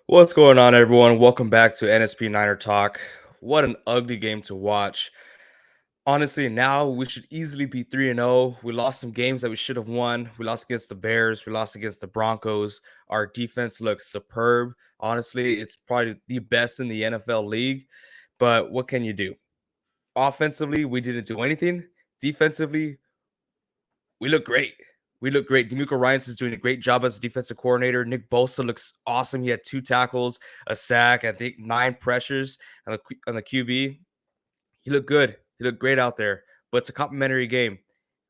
What's going on, everyone? Welcome back to NSP Niner Talk. What an ugly game to watch. Honestly, now we should easily be 3-0. We lost some games that we should have won. We lost against the Bears. We lost against the Broncos. Our defense looks superb. Honestly, it's probably the best in the NFL league. But what can you do? Offensively, we didn't do anything. Defensively, we look great. We look great. D'Amico Ryans is doing a great job as a defensive coordinator. Nick Bosa looks awesome. He had 2 tackles, a sack, I think 9 pressures on the QB. He looked good. He looked great out there. But it's a complimentary game.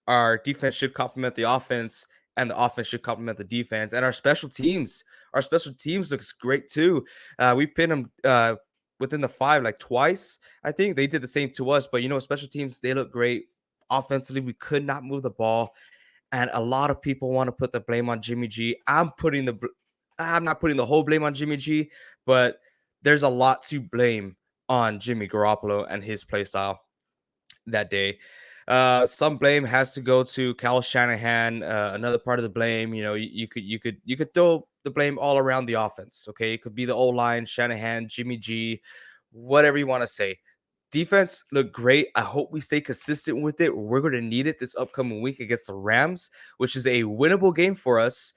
Our defense should complement the offense, and the offense should complement the defense. And our special teams. Our special teams looks great too. We pinned them within the 5 like twice. I think they did the same to us. But special teams, they look great. Offensively, we could not move the ball, and a lot of people want to put the blame on Jimmy G. I'm not putting the whole blame on Jimmy G, but there's a lot to blame on Jimmy Garoppolo and his play style that day. Some blame has to go to Kyle Shanahan. Another part of the blame, you could throw the blame all around the offense. Okay, it could be the O line, Shanahan, Jimmy G, whatever you want to say. Defense looked great. I hope we stay consistent with it. We're going to need it this upcoming week against the Rams, which is a winnable game for us.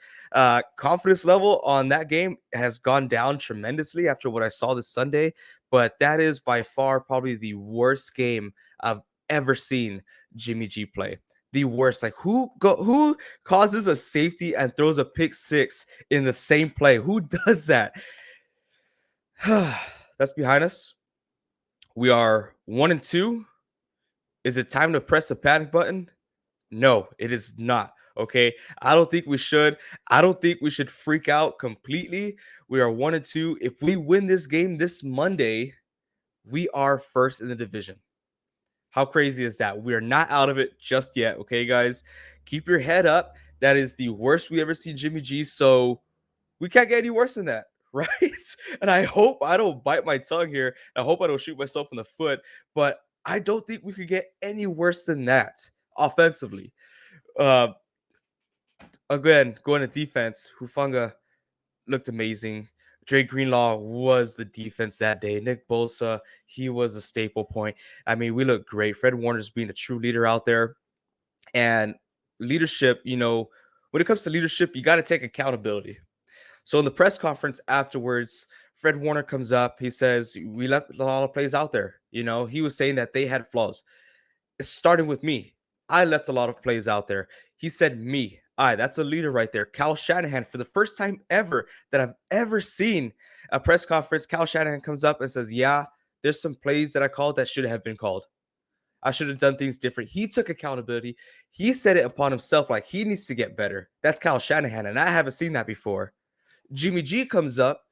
Confidence level on that game has gone down tremendously after what I saw this Sunday, but that is by far probably the worst game I've ever seen Jimmy G play. The worst. Like who causes a safety and throws a pick six in the same play? Who does that? That's behind us. We are 1-2. Is it time to press the panic button? No, it is not. Okay. I don't think we should. I don't think we should freak out completely. We are 1-2. If we win this game this Monday, we are first in the division. How crazy is that? We are not out of it just yet. Okay, guys. Keep your head up. That is the worst we ever seen Jimmy G. So we can't get any worse than that, right? And I hope I don't bite my tongue here. I hope I don't shoot myself in the foot, but I don't think we could get any worse than that offensively. Uh, Again, going to defense, Hufanga looked amazing. Dre Greenlaw was the defense that day. Nick Bosa, he was a staple point. I mean, we look great. Fred Warner's being a true leader out there. And leadership, when it comes to leadership, you got to take accountability. So in the press conference afterwards, Fred Warner comes up. He says, we left a lot of plays out there. He was saying that they had flaws. It's starting with me. I left a lot of plays out there. He said me. That's a leader right there. Kyle Shanahan, for the first time ever that I've ever seen a press conference, Kyle Shanahan comes up and says, yeah, there's some plays that I called that should have been called. I should have done things different. He took accountability. He said it upon himself like he needs to get better. That's Kyle Shanahan, and I haven't seen that before. Jimmy G comes up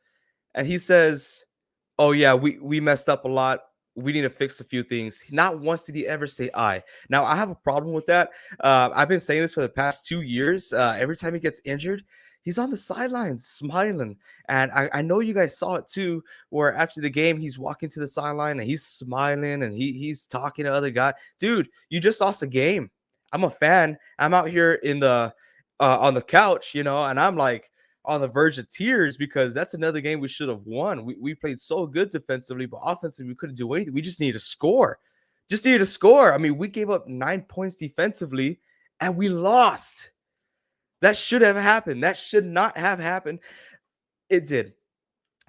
and he says, "Oh yeah, we messed up a lot. We need to fix a few things." Not once did he ever say "I." Now I have a problem with that. I've been saying this for the past 2 years. Every time he gets injured, he's on the sidelines smiling, and I know you guys saw it too. Where after the game, he's walking to the sideline and he's smiling and he's talking to other guy. Dude, you just lost a game. I'm a fan. I'm out here in the on the couch, and I'm like on the verge of tears because that's another game we should have won. We played so good defensively, but offensively we couldn't do anything. We just needed to score. Just needed to score. I mean, we gave up 9 points defensively and we lost. That should have happened. That should not have happened. It did.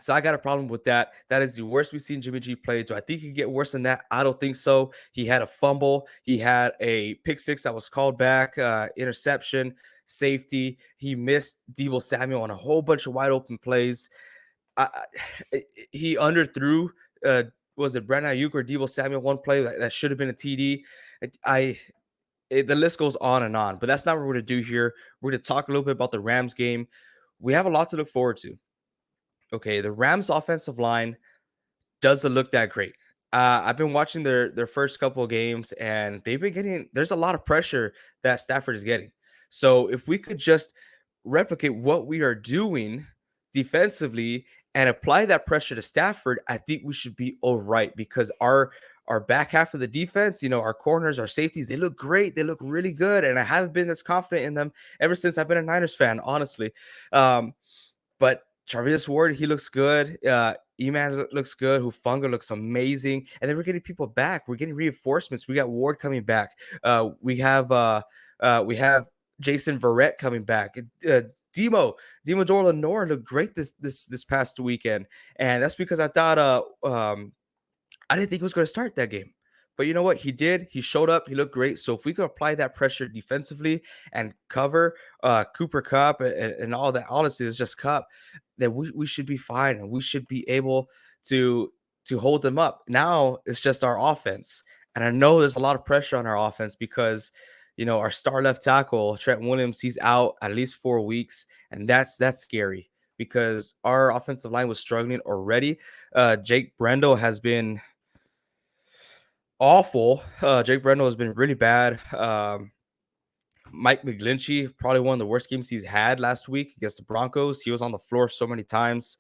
So I got a problem with that. That is the worst we've seen Jimmy G play. Do I think he could get worse than that? I don't think so. He had a fumble. He had a pick six that was called back, interception, safety. He missed Deebo Samuel on a whole bunch of wide open plays. He underthrew. Was it Brandon Ayuk or Deebo Samuel one play that should have been a TD? The list goes on and on, but that's not what we're going to do here. We're going to talk a little bit about the Rams game. We have a lot to look forward to. Okay, the Rams offensive line doesn't look that great. I've been watching their first couple of games, and they've been getting. There's a lot of pressure that Stafford is getting. So if we could just replicate what we are doing defensively and apply that pressure to Stafford, I think we should be all right because our back half of the defense, our corners, our safeties, they look great. They look really good, and I haven't been this confident in them ever since I've been a Niners fan, honestly. But Jarvis Ward, he looks good. Eman looks good. Hufunga looks amazing. And then we're getting people back. We're getting reinforcements. We got Ward coming back. We have Jason Verrett coming back. Demo Demo Lenore looked great this past weekend, and that's because I didn't think he was going to start that game. But you know what? He did. He showed up. He looked great. So if we could apply that pressure defensively and cover Cooper Cup and all that, honestly, it's just Cup, then we should be fine and we should be able to hold them up. Now it's just our offense. And I know there's a lot of pressure on our offense because our star left tackle, Trent Williams, he's out at least 4 weeks. And that's scary because our offensive line was struggling already. Jake Brendel has been awful. Jake Brendel has been really bad. Mike McGlinchey, probably one of the worst games he's had last week against the Broncos. He was on the floor so many times.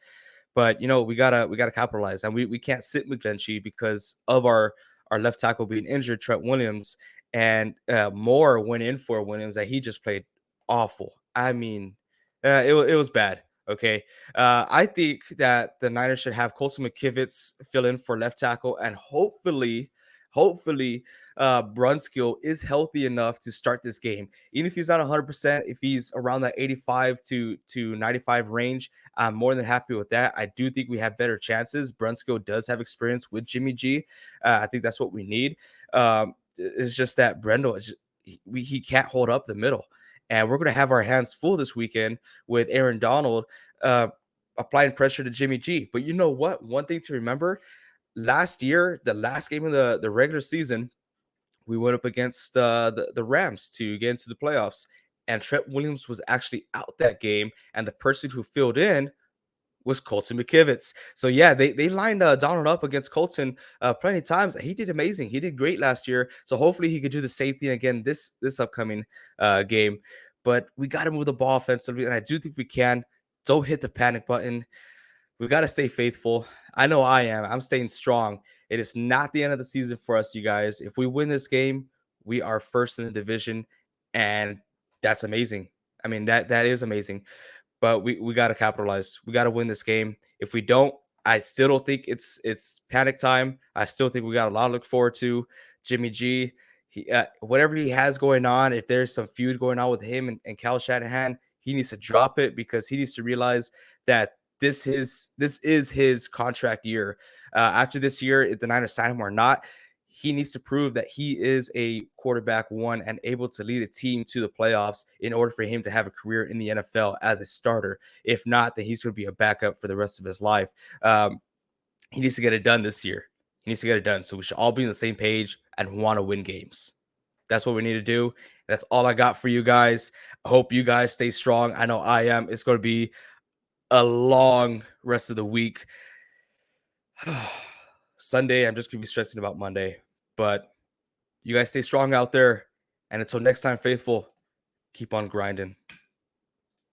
But we gotta capitalize, and we can't sit McGlinchey because of our left tackle being injured, Trent Williams, and Moore went in for Williams, that he just played awful. I mean, it was bad. Okay, I think that the Niners should have Colton McKivitz fill in for left tackle, and hopefully, Brunskill is healthy enough to start this game. Even if he's not 100%, if he's around that 85 to 95 range, I'm more than happy with that. I do think we have better chances. Brunskill does have experience with Jimmy G. I think that's what we need. It's just that Brendel, he can't hold up the middle. And we're going to have our hands full this weekend with Aaron Donald applying pressure to Jimmy G. But you know what? One thing to remember, last year, the last game of the regular season, we went up against the Rams to get into the playoffs. And Trent Williams was actually out that game. And the person who filled in was Colton McKivitz. So yeah, they lined Donald up against Colton plenty of times. He did amazing. He did great last year. So hopefully he could do the same thing again this upcoming game. But we got to move the ball offensively, and I do think we can. Don't hit the panic button. We got to stay faithful. I know I am. I'm staying strong. It is not the end of the season for us, you guys. If we win this game, we are first in the division, and that's amazing. I mean, that is amazing, but we got to capitalize. We got to win this game. If we don't, I still don't think it's panic time. I still think we got a lot to look forward to. Jimmy G, whatever he has going on, if there's some feud going on with him and Cal Shanahan, he needs to drop it because he needs to realize that this is his contract year. After this year, if the Niners sign him or not, he needs to prove that he is a quarterback one and able to lead a team to the playoffs in order for him to have a career in the NFL as a starter. If not, then he's going to be a backup for the rest of his life. He needs to get it done this year. He needs to get it done. So we should all be on the same page and want to win games. That's what we need to do. That's all I got for you guys. I hope you guys stay strong. I know I am. It's going to be a long rest of the week. Sunday, I'm just going to be stressing about Monday. But you guys stay strong out there. And until next time, faithful, keep on grinding.